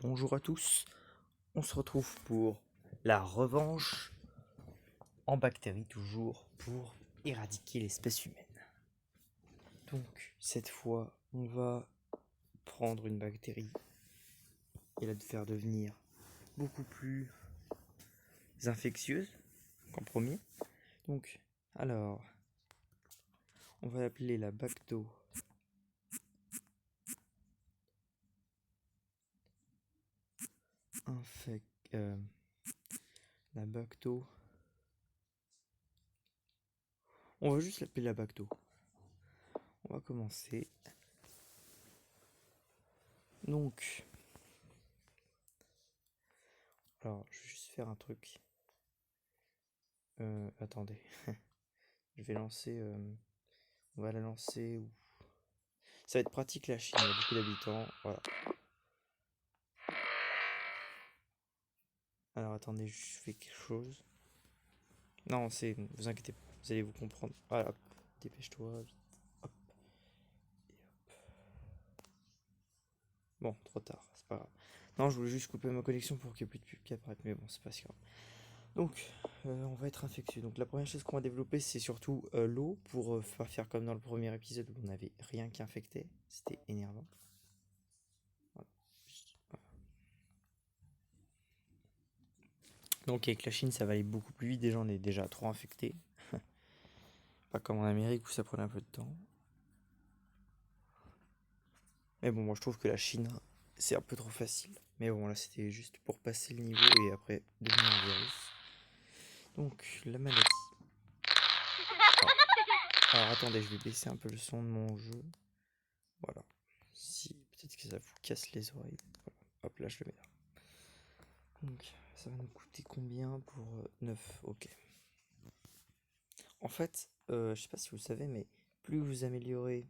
Bonjour à tous, on se retrouve pour la revanche en bactéries toujours pour éradiquer l'espèce humaine. Donc cette fois on va prendre une bactérie et la faire devenir beaucoup plus infectieuse qu'en premier. Donc alors on va l'appeler la bacto la bacto. On va juste l'appeler la bacto. On va commencer. Donc, alors je vais juste faire un truc. Attendez. Je vais lancer. On va la lancer où ça va être pratique la Chine, il y a beaucoup d'habitants. Voilà. Alors attendez, je fais quelque chose. Non, c'est. Vous inquiétez pas, vous allez vous comprendre. Voilà, dépêche-toi, vite. Hop. Bon, trop tard, c'est pas grave. Non, je voulais juste couper ma connexion pour qu'il n'y ait plus de pub qui apparaît, mais bon, c'est pas si grave. Donc, on va être infectieux. Donc, la première chose qu'on va développer, c'est surtout l'eau pour pas faire comme dans le premier épisode où on n'avait rien qui infectait. C'était énervant. Voilà. Donc, avec la Chine, ça va aller beaucoup plus vite. Déjà, on est déjà trop infectés. Pas comme en Amérique où ça prenait un peu de temps. Mais bon, moi je trouve que la Chine, c'est un peu trop facile. Mais bon, là c'était juste pour passer le niveau et après devenir un virus. Donc, la maladie. Alors attendez, je vais baisser un peu le son de mon jeu. Voilà. Si, peut-être que ça vous casse les oreilles. Voilà. Hop, là je le mets là. Donc, ça va nous coûter combien pour 9? Ok. En fait, je sais pas si vous le savez, mais plus vous améliorez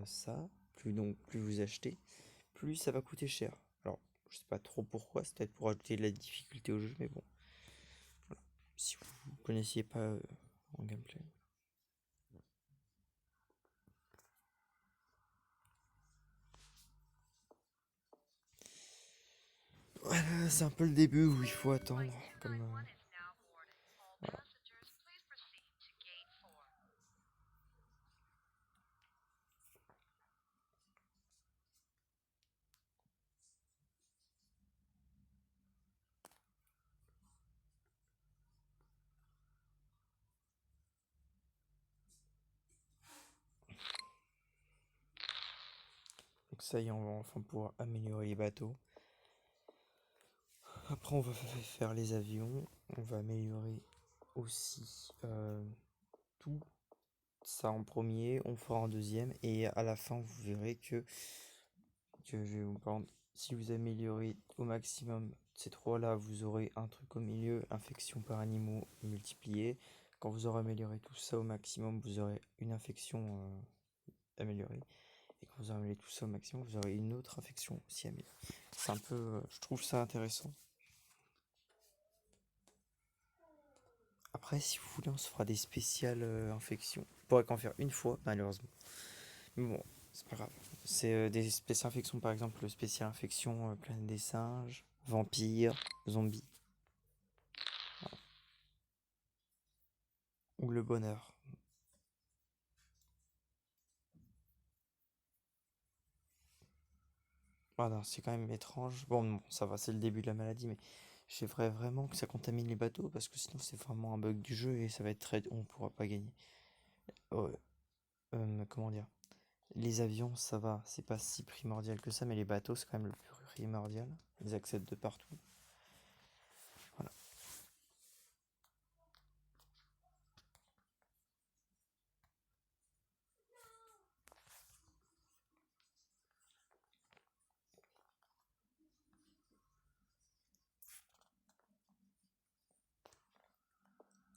ça, plus vous achetez, plus ça va coûter cher. Alors, je sais pas trop pourquoi, c'est peut-être pour ajouter de la difficulté au jeu, mais bon, voilà. Si vous connaissiez pas en gameplay. Voilà, c'est un peu le début où il faut attendre. Comme, voilà. Donc ça y est, on va enfin pouvoir améliorer les bateaux. Après, on va faire les avions. On va améliorer aussi tout ça en premier. On fera en deuxième. Et à la fin, vous verrez que je vais vous prendre. Si vous améliorez au maximum ces trois-là, vous aurez un truc au milieu, infection par animaux multipliée. Quand vous aurez amélioré tout ça au maximum, vous aurez une infection améliorée. Et quand vous aurez amélioré tout ça au maximum, vous aurez une autre infection aussi améliorée. C'est un peu, je trouve ça intéressant. Après, si vous voulez, on se fera des spéciales infections. On pourrait qu'en faire une fois, malheureusement. Mais bon, c'est pas grave. C'est des spéciales infections, par exemple, spéciale infection planète des singes, vampires, zombies. Voilà. Ou le bonheur. Voilà, c'est quand même étrange. Bon, ça va, c'est le début de la maladie, mais j'aimerais vraiment que ça contamine les bateaux parce que sinon c'est vraiment un bug du jeu et ça va être très. On pourra pas gagner. Oh, comment dire? Les avions, ça va, c'est pas si primordial que ça, mais les bateaux, c'est quand même le plus primordial. Ils accèdent de partout. Voilà.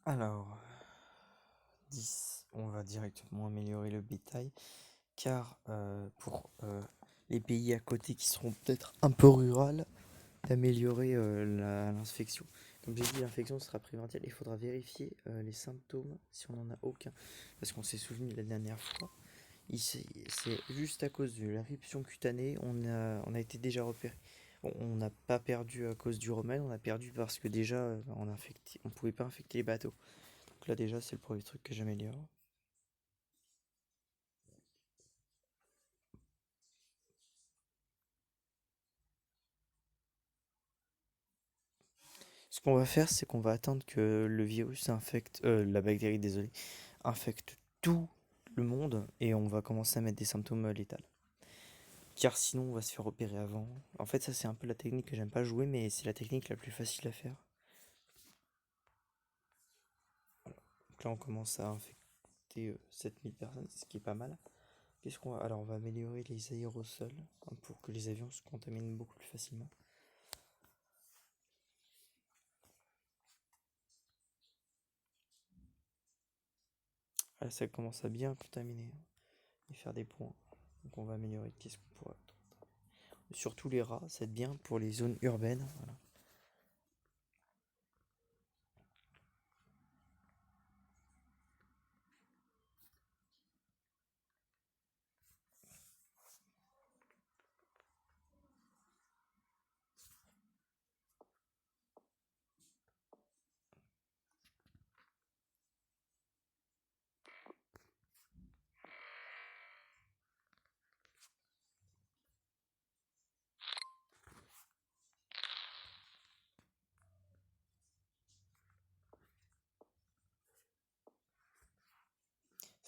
Alors, 10, on va directement améliorer le bétail, car pour les pays à côté qui seront peut-être un peu rurales, d'améliorer l'infection. Comme j'ai dit, l'infection sera primordiale. Il faudra vérifier les symptômes si on n'en a aucun. Parce qu'on s'est souvenu la dernière fois, c'est juste à cause de l'éruption cutanée, on a été déjà repéré. On n'a pas perdu à cause du remède, on a perdu parce que déjà on pouvait pas infecter les bateaux. Donc là déjà c'est le premier truc que j'améliore. Ce qu'on va faire, c'est qu'on va attendre que le virus infecte, la bactérie, désolé, infecte tout le monde et on va commencer à mettre des symptômes létals. Car sinon on va se faire opérer avant. En fait ça c'est un peu la technique que j'aime pas jouer mais c'est la technique la plus facile à faire. Donc là on commence à infecter 7000 personnes, ce qui est pas mal. Qu'est-ce qu'on va... Alors on va améliorer les aérosols hein, pour que les avions se contaminent beaucoup plus facilement. Là ça commence à bien contaminer hein, et faire des points. Donc on va améliorer. Qu'est-ce qu'on pourrait... Surtout les rats, ça va être bien pour les zones urbaines. Voilà.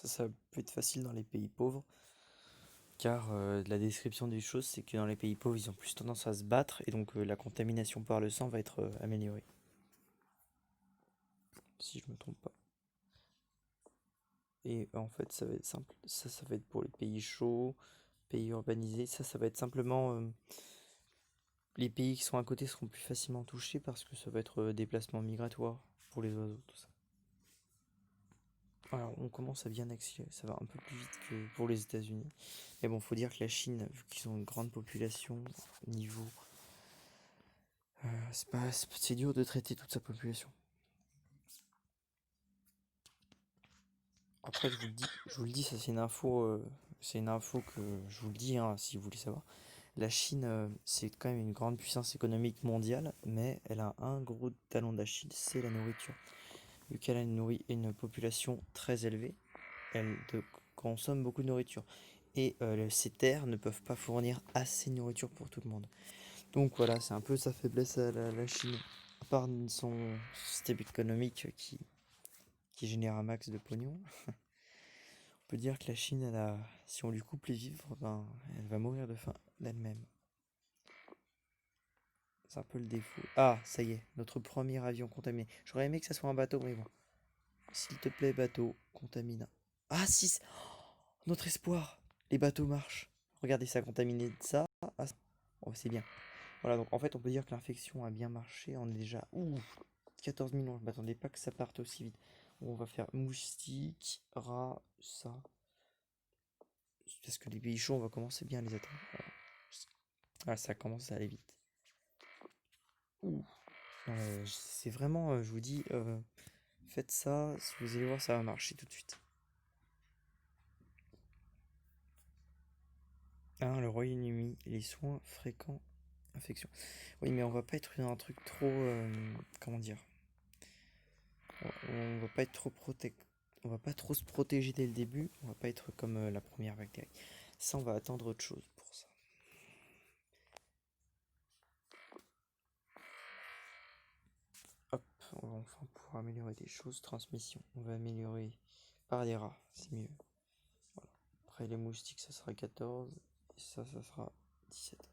Ça peut être facile dans les pays pauvres, car la description des choses, c'est que dans les pays pauvres, ils ont plus tendance à se battre, et donc la contamination par le sang va être améliorée. Si je me trompe pas. Et en fait, ça va être simple. Ça va être pour les pays chauds, pays urbanisés. Ça va être simplement... les pays qui sont à côté seront plus facilement touchés parce que ça va être déplacement migratoire pour les oiseaux, tout ça. Alors, on commence à bien accélérer, ça va un peu plus vite que pour les États-Unis. Mais bon, faut dire que la Chine, vu qu'ils ont une grande population, niveau. C'est dur de traiter toute sa population. Après, je vous le dis, ça c'est une info que je vous le dis, hein, si vous voulez savoir. La Chine, c'est quand même une grande puissance économique mondiale, mais elle a un gros talon d'Achille, c'est la nourriture. Vu qu'elle a une population très élevée, consomme beaucoup de nourriture. Et ces terres ne peuvent pas fournir assez de nourriture pour tout le monde. Donc voilà, c'est un peu sa faiblesse à la Chine. À part son système économique qui génère un max de pognon, on peut dire que la Chine, si on lui coupe les vivres, ben, elle va mourir de faim d'elle-même. C'est un peu le défaut. Ah, ça y est, notre premier avion contaminé. J'aurais aimé que ça soit un bateau, mais bon. S'il te plaît, bateau, contamine. Ah, si, notre espoir. Les bateaux marchent. Regardez ça, contaminé de ça. Ah, oh, c'est bien. Voilà, donc en fait, on peut dire que l'infection a bien marché. On est déjà... Ouh, 14 millions. Je m'attendais pas que ça parte aussi vite. On va faire moustique, rat, ça. Parce que les pays chauds, on va commencer bien à les atteindre. Voilà. Ah, ça commence à aller vite. Ouh. C'est vraiment, je vous dis, faites ça. Si vous allez voir, ça va marcher tout de suite. Ah, le Royaume-Uni, les soins fréquents, infection. Oui, mais on va pas être dans un truc trop, comment dire, on va pas être trop on va pas trop se protéger dès le début. On va pas être comme la première bactérie. Ça, on va attendre autre chose pour ça. Hop, on va enfin pouvoir améliorer des choses. Transmission, on va améliorer par les rats, c'est mieux. Voilà. Après les moustiques, ça sera 14. Et ça sera 17.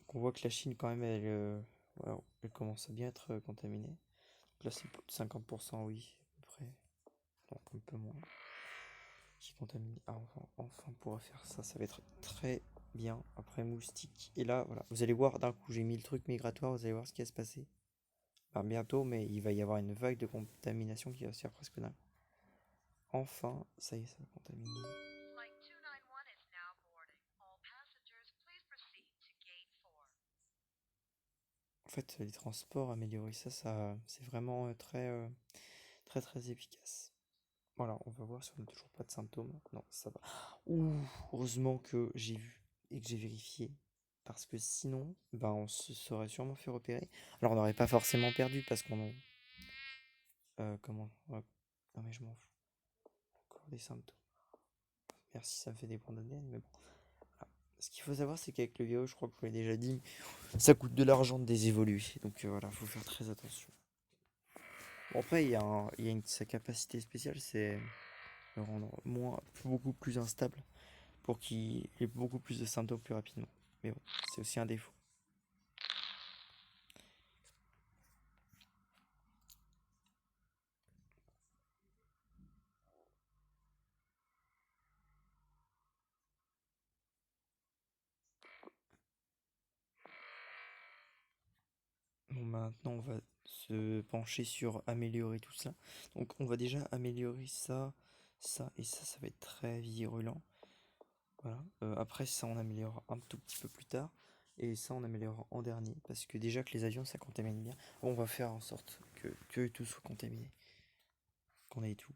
Donc on voit que la Chine, quand même, voilà, elle commence à bien être contaminée. Donc là, c'est 50%, oui, à peu près. Non, un peu moins. Qui contamine. Ah, enfin, on pourra faire ça. Ça va être très bien. Après moustique. Et là, voilà. Vous allez voir, d'un coup, j'ai mis le truc migratoire. Vous allez voir ce qui va se passer. Enfin, bientôt, mais il va y avoir une vague de contamination qui va se faire presque d'un coup. Enfin, ça y est, ça va contaminer. En fait, les transports, améliorer ça, c'est vraiment très très efficace. Voilà, on va voir si on n'a toujours pas de symptômes. Non, ça va. Ouh, heureusement que j'ai vu et que j'ai vérifié. Parce que sinon, bah, on se serait sûrement fait repérer. Alors, on n'aurait pas forcément perdu parce qu'on a. Comment? Ouais. Non, mais je m'en fous. Encore des symptômes. Merci, ça me fait des points d'ADN, mais bon. Voilà. Ce qu'il faut savoir, c'est qu'avec le VO, je crois que je vous l'ai déjà dit, ça coûte de l'argent de désévoluer. Donc voilà, faut faire très attention. Bon, après, sa capacité spéciale, c'est le rendre beaucoup plus instable pour qu'il ait beaucoup plus de symptômes plus rapidement. Mais bon, c'est aussi un défaut. Bon, maintenant, on va se pencher sur améliorer tout ça. Donc, on va déjà améliorer ça, ça et ça va être très virulent. Voilà. Après, ça, on améliore un tout petit peu plus tard. Et ça, on améliore en dernier. Parce que déjà que les avions, ça contamine bien. On va faire en sorte que tout soit contaminé. Qu'on ait tout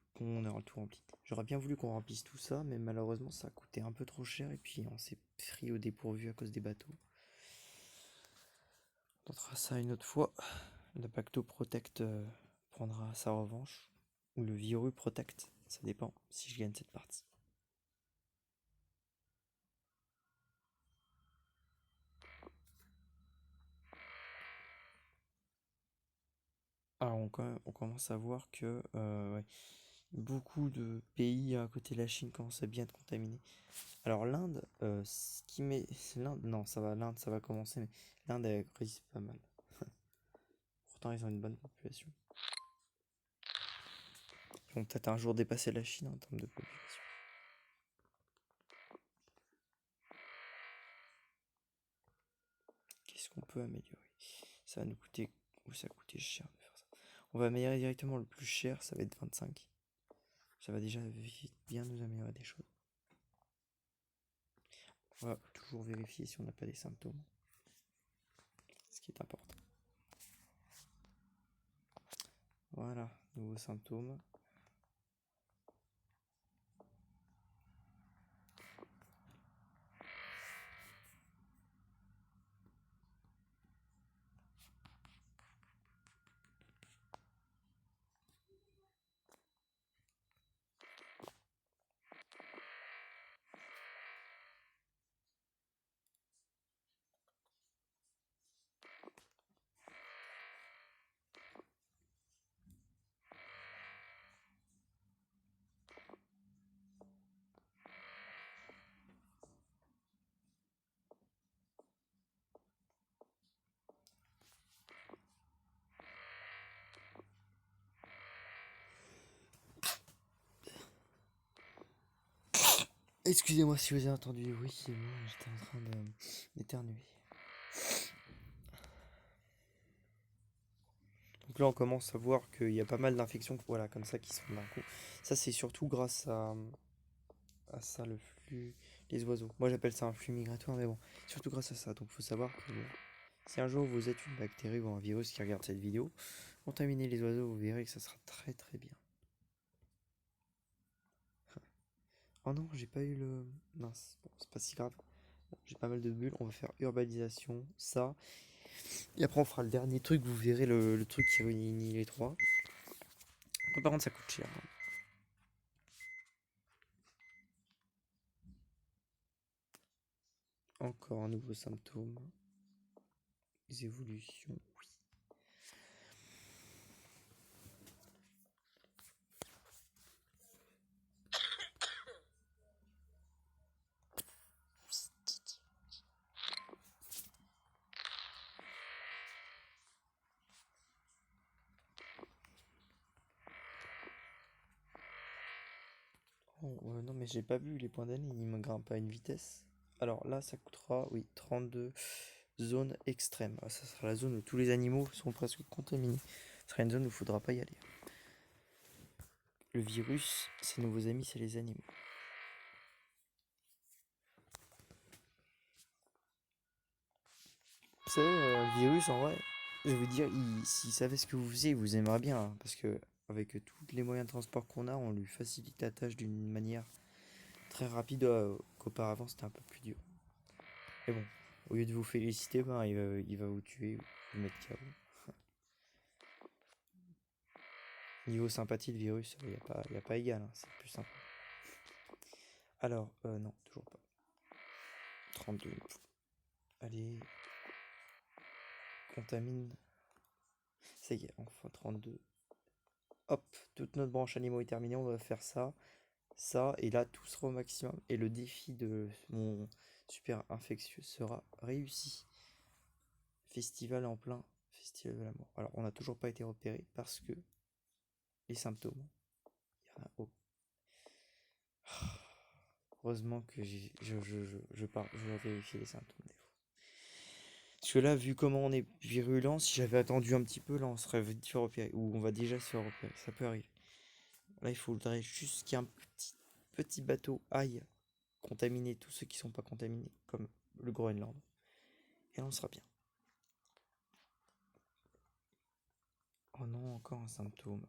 rempli. J'aurais bien voulu qu'on remplisse tout ça, mais malheureusement, ça a coûté un peu trop cher. Et puis, on s'est pris au dépourvu à cause des bateaux. On tentera ça une autre fois. La Pacto Protect prendra sa revanche. Ou le Viru Protect. Ça dépend si je gagne cette partie. Alors on commence à voir que ouais, beaucoup de pays à côté de la Chine commencent à bien être contaminés. Alors l'Inde, ce qui met... L'Inde, non, ça va, l'Inde, ça va commencer, mais l'Inde, elle résiste pas mal. Pourtant, ils ont une bonne population. Ils vont peut-être un jour dépasser la Chine en termes de population. Qu'est-ce qu'on peut améliorer? Ça va nous coûter... Ou ça a coûté cher de faire ça. On va améliorer directement le plus cher, ça va être 25. Ça va déjà bien nous améliorer des choses. On va toujours vérifier si on n'a pas des symptômes. Ce qui est important. Voilà, nouveaux symptômes. Excusez-moi si vous avez entendu du bruit, c'est moi, j'étais en train d'éternuer. Donc là, on commence à voir qu'il y a pas mal d'infections, voilà, comme ça, qui sont d'un coup. Ça, c'est surtout grâce à ça, le flux, les oiseaux. Moi, j'appelle ça un flux migratoire, mais bon, surtout grâce à ça. Donc, il faut savoir que si un jour vous êtes une bactérie ou un virus qui regarde cette vidéo, contaminez les oiseaux, vous verrez que ça sera très très bien. Oh non, j'ai pas eu le... Mince, bon, c'est pas si grave. Bon, j'ai pas mal de bulles, on va faire urbanisation, ça. Et après, on fera le dernier truc, vous verrez le truc qui réunit les trois. Par contre, ça coûte cher, hein. Encore un nouveau symptôme. Les évolutions, oui. Oh, non, mais j'ai pas vu les points d'année, ils me grimpent à une vitesse. Alors là, ça coûtera, oui, 32 zones extrêmes. Ah, ça sera la zone où tous les animaux sont presque contaminés. Ce sera une zone où il faudra pas y aller. Le virus, ses nouveaux amis, c'est les animaux. C'est le virus en vrai. Je veux dire, s'il savait ce que vous faisiez, il vous aimerait bien, hein, parce que avec tous les moyens de transport qu'on a, on lui facilite la tâche d'une manière très rapide, qu'auparavant c'était un peu plus dur. Mais bon, au lieu de vous féliciter, ben, il va vous tuer, vous mettre KO. Niveau sympathie, le virus, y a pas égal, hein, c'est plus simple. Alors, non, toujours pas. 32. Allez, contamine. Ça y est, enfin 32. Hop, toute notre branche animaux est terminée, on va faire ça, ça, et là tout sera au maximum. Et le défi de mon super infectieux sera réussi. Festival en plein, festival de l'amour. Alors, on n'a toujours pas été repéré parce que les symptômes, il y en a au. Heureusement que je vais vérifier les symptômes des fois. Parce que là, vu comment on est virulent, si j'avais attendu un petit peu, là, on serait vite fait repérer. Ou on va déjà se faire repérer. Ça peut arriver. Là, il faudrait juste qu'il y ait un petit bateau aille contaminer tous ceux qui sont pas contaminés, comme le Groenland. Et là, on sera bien. Oh non, encore un symptôme.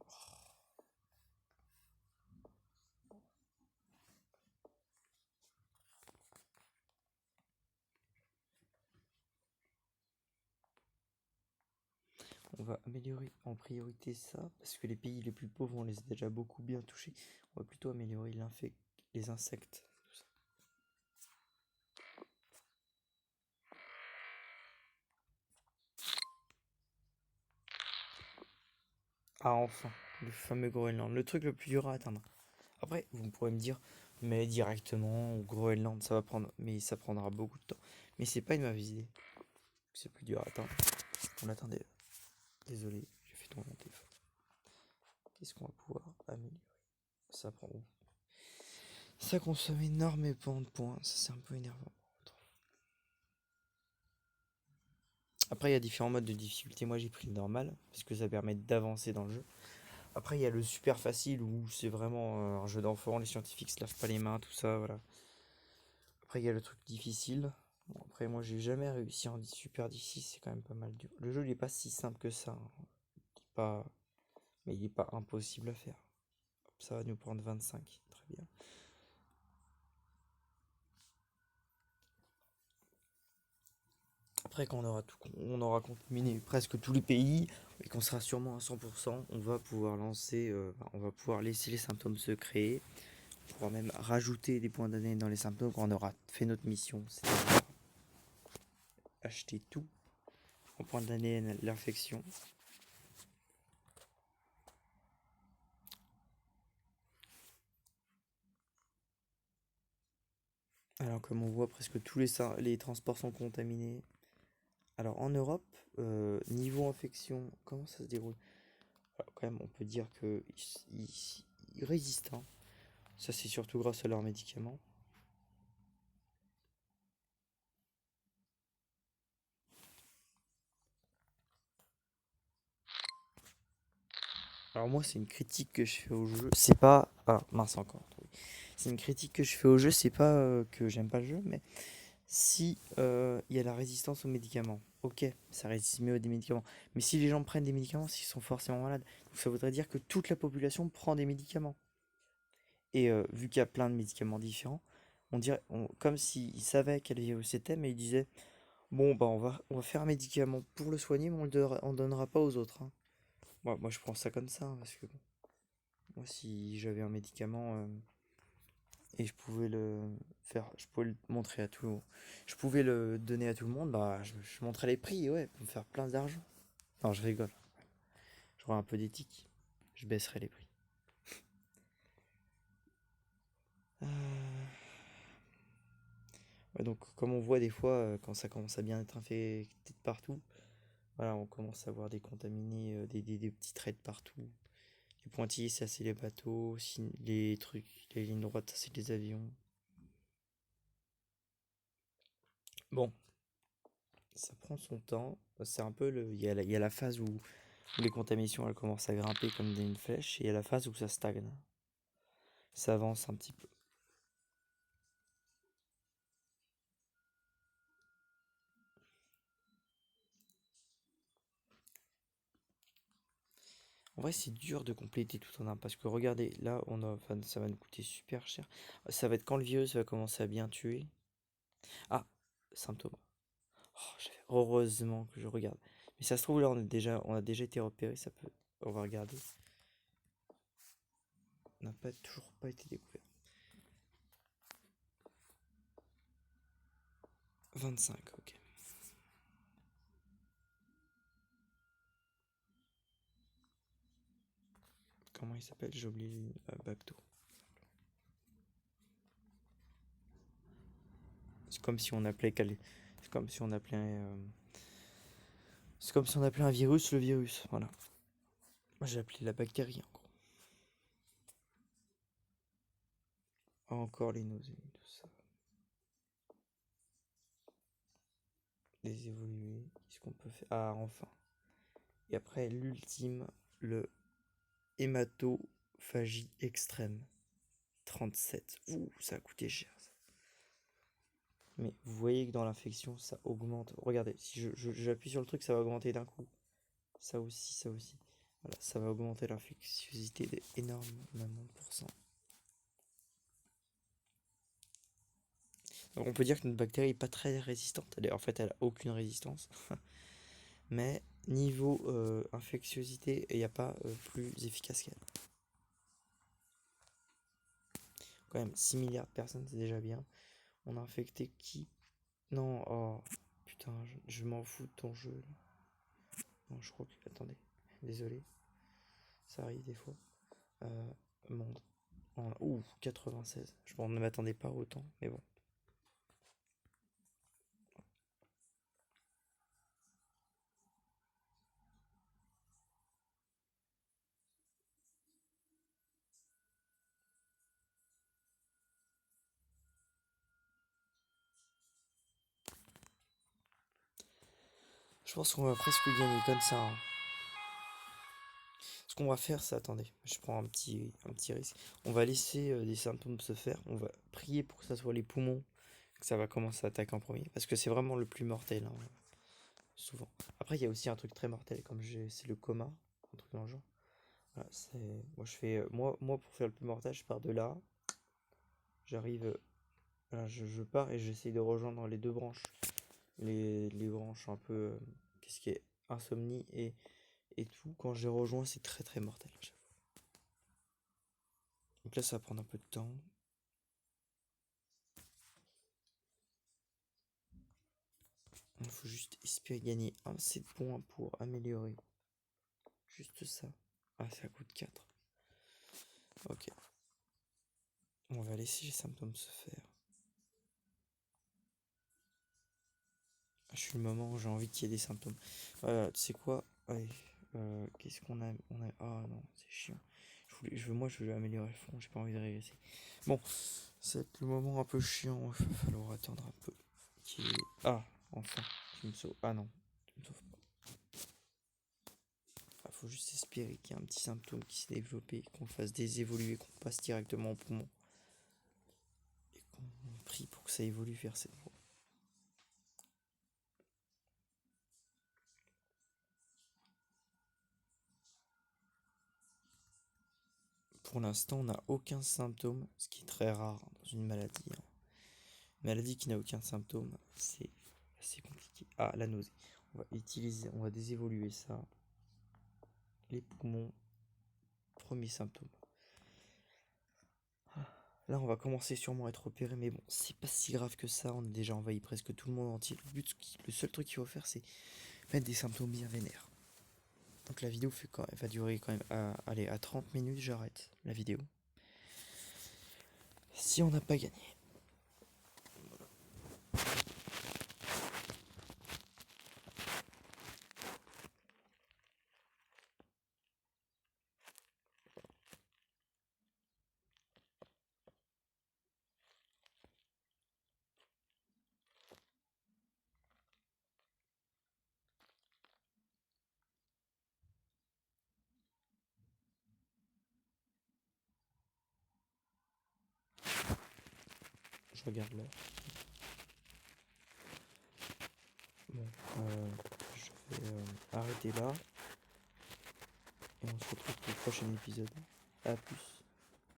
On va améliorer en priorité ça, parce que les pays les plus pauvres, on les a déjà beaucoup bien touchés. On va plutôt améliorer les insectes. Tout ça. Ah, enfin, le fameux Groenland, le truc le plus dur à atteindre. Après, vous pourrez me dire, mais directement au Groenland, ça va prendre, mais ça prendra beaucoup de temps. Mais c'est pas une mauvaise idée. C'est plus dur à atteindre. On attendait. Désolé, j'ai fait tomber mon téléphone. Qu'est-ce qu'on va pouvoir améliorer? Ça prend où? Ça consomme énormément de points, ça c'est un peu énervant. Après, il y a différents modes de difficulté. Moi, j'ai pris le normal parce que ça permet d'avancer dans le jeu. Après, il y a le super facile où c'est vraiment un jeu d'enfant. Les scientifiques se lavent pas les mains, tout ça, voilà. Après, il y a le truc difficile. Bon, après, moi, j'ai jamais réussi en super difficile. C'est quand même pas mal dur. Le jeu, il est pas si simple que ça, hein. Il est pas... Mais il est pas impossible à faire. Hop, ça va nous prendre 25. Très bien. Après, quand on aura contaminé presque tous les pays et qu'on sera sûrement à 100%, on va pouvoir on va pouvoir laisser les symptômes se créer. On pourra même rajouter des points d'année dans les symptômes quand on aura fait notre mission, c'est-à-dire acheter tout en points d'année l'infection. Alors, comme on voit, presque tous les transports sont contaminés. Alors, en Europe, niveau infection, comment ça se déroule? Alors, quand même, on peut dire qu'ils résistent, hein. Ça, c'est surtout grâce à leurs médicaments. Alors moi, c'est une critique que je fais au jeu. C'est pas... Ah, mince encore. Oui. C'est une critique que je fais au jeu, c'est pas que j'aime pas le jeu, mais si il y a la résistance aux médicaments, ok, ça résiste mieux à des médicaments. Mais si les gens prennent des médicaments, c'est qu'ils sont forcément malades. Donc ça voudrait dire que toute la population prend des médicaments. Et vu qu'il y a plein de médicaments différents, on dirait, comme s'ils savaient quel virus c'était, mais ils disaient, bon, bah on va faire un médicament pour le soigner, mais on le donnera pas aux autres, hein. Moi, je prends ça comme ça, hein, parce que bon, moi, si j'avais un médicament et je pouvais le montrer à tout, je pouvais le donner à tout le monde, bah, je montrais les prix, ouais, pour me faire plein d'argent. Non, je rigole. J'aurais un peu d'éthique. Je baisserais les prix. Euh, ouais, donc, comme on voit des fois, quand ça commence à bien être infecté de partout, voilà, on commence à voir des contaminés, des petits traits de partout. Les pointillés, ça c'est les bateaux, les trucs, les lignes droites, ça c'est les avions. Bon, ça prend son temps. C'est un peu il y a la phase où les contaminations elles commencent à grimper comme une flèche et il y a la phase où ça stagne. Ça avance un petit peu. En vrai, c'est dur de compléter tout en un parce que regardez, là, enfin, ça va nous coûter super cher. Ça va être quand le virus va commencer à bien tuer. Ah, symptômes. Heureusement que je regarde. Mais ça se trouve là, on a déjà été repéré, ça peut. On va regarder. On n'a toujours pas été découvert. 25, ok. Comment il s'appelle? J'ai oublié. Bacto. C'est comme si on appelait. C'est comme si on appelait C'est comme si on appelait un virus le virus. Voilà. Moi j'ai appelé la bactérie en gros. Encore les nausées, tout ça. Les évoluer. Qu'est-ce qu'on peut faire? Ah, enfin. Et après, l'ultime, le hématophagie extrême. 37. Ouh, ça a coûté cher ça. Mais vous voyez que dans l'infection, ça augmente. Regardez, si j'appuie sur le truc, ça va augmenter d'un coup. Ça aussi, ça aussi. Voilà, ça va augmenter l'infectiosité d'énormément de pourcents. Donc on peut dire que notre bactérie n'est pas très résistante. En fait, elle a aucune résistance. Mais niveau infectiosité, il n'y a pas plus efficace qu'elle. Quand même, 6 milliards de personnes, c'est déjà bien. On a infecté qui? Non, oh putain, je m'en fous de ton jeu. Non, je crois que. Attendez, désolé, ça arrive des fois. Monde. Ouh, 96. Je ne m'attendais pas autant, mais bon. Je pense qu'on va presque gagner comme ça, hein. Ce qu'on va faire, c'est, attendez, je prends un petit risque. On va laisser des symptômes se faire. On va prier pour que ça soit les poumons, que ça va commencer à attaquer en premier. Parce que c'est vraiment le plus mortel, hein, souvent. Après, il y a aussi un truc très mortel, c'est le coma, un truc dans le genre. Voilà, moi, moi, pour faire le plus mortel, je pars de là. J'arrive, voilà, je pars et j'essaye de rejoindre les deux branches. Les branches un peu, qu'est-ce qui est insomnie et tout. Quand je les rejoins, c'est très très mortel à chaque fois. Donc là, ça va prendre un peu de temps. Il faut juste espérer gagner un 7 points pour améliorer. Juste ça. Ah, ça coûte 4. Ok. On va laisser les symptômes se faire. Je suis le moment où j'ai envie qu'il y ait des symptômes. Voilà, tu sais quoi? Allez, qu'est-ce qu'on a? Ah non, c'est chiant. Moi, je veux améliorer le fond. J'ai pas envie de régresser. Bon, c'est le moment un peu chiant. Il va falloir attendre un peu. Ah, enfin. Tu me sauves. Ah non, tu me sauves pas. Il faut juste espérer qu'il y ait un petit symptôme qui s'est développé, qu'on le fasse désévoluer, qu'on passe directement au poumon. Et qu'on prie pour que ça évolue vers cette voie. Pour l'instant, on n'a aucun symptôme, ce qui est très rare dans une maladie, hein. Une maladie qui n'a aucun symptôme, c'est assez compliqué. Ah, la nausée. On va désévoluer ça. Les poumons, premier symptôme. Là, on va commencer sûrement à être repéré, mais bon, c'est pas si grave que ça. On a déjà envahi presque tout le monde entier. Le seul truc qu'il faut faire, c'est mettre des symptômes bien vénères. Donc la vidéo va durer quand même. Allez, à 30 minutes, j'arrête la vidéo. Si on n'a pas gagné. Je regarde là. Bon, je vais arrêter là. et on se retrouve pour le prochain épisode. À plus.